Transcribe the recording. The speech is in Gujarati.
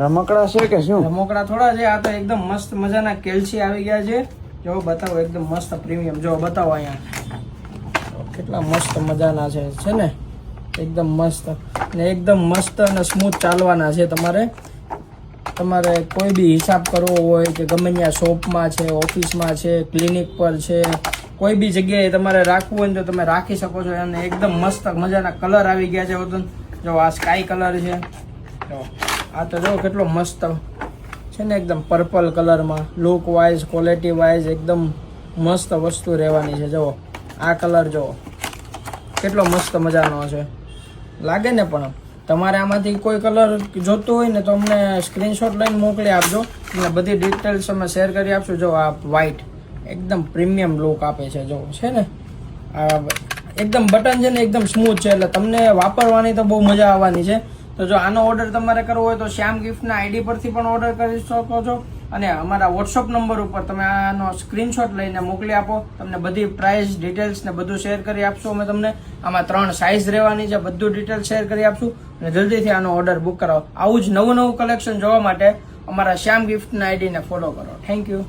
રમકડા છે કે શું? રમકડા થોડા છે. આ તો એકદમ મસ્ત મજાના કેલ્સી આવી ગયા છે. જો બતાવો, એકદમ મસ્ત પ્રીમિયમ. જો બતાવો અહીંયા કેટલા મસ્ત મજાના છે ને, એકદમ મસ્ત ને એકદમ મસ્ત અને સ્મૂથ ચાલવાના છે. તમારે કોઈ બી હિસાબ કરવો હોય કે ગમે ત્યાં શોપમાં છે, ઓફિસમાં છે, ક્લિનિક પર છે, કોઈ બી જગ્યાએ તમારે રાખવું હોય ને તો તમે રાખી શકો છો. અને એકદમ મસ્ત મજાના કલર આવી ગયા છે. જો આ સ્કાય કલર છે. જો આ તો જો કેટલો મસ્ત છે ને, એકદમ પર્પલ કલરમાં. લુક વાઇઝ, ક્વોલિટી વાઇઝ એકદમ મસ્ત વસ્તુ રહેવાની છે. જુઓ આ કલર, જુઓ કેટલો મસ્ત મજાનો છે, લાગે ને. પણ તમારે આમાંથી કોઈ કલર જોતું હોય ને તો અમને સ્ક્રીનશોટ લઈને મોકલી આપજો, એટલે બધી ડિટેલ્સ અમે શેર કરી આપશું. જો આ વ્હાઈટ એકદમ પ્રીમિયમ લુક આપે છે. જો છે ને, આ એકદમ બટન છે ને એકદમ સ્મૂથ છે, એટલે તમને વાપરવાની તો બહુ મજા આવવાની છે. તો જો આનો ઓર્ડર તમારે કરવો હોય તો શ્યામ ગિફ્ટના આઈડી પરથી પણ ઓર્ડર કરી શકો છો, અને અમારા વોટ્સઅપ નંબર ઉપર તમે આનો સ્ક્રીનશોટ લઈને મોકલી આપો. તમને બધી પ્રાઇસ ડિટેલ્સ ને બધું શેર કરી આપશું અમે તમને. આમાં 3 સાઇઝ રહેવાની છે, બધું ડિટેલ શેર કરી આપશું. અને જલ્દીથી આનો ઓર્ડર બુક કરાવો. આવું જ નવું કલેક્શન જોવા માટે અમારા શ્યામ ગિફ્ટના આઈડીને ફોલો કરો. Thank you.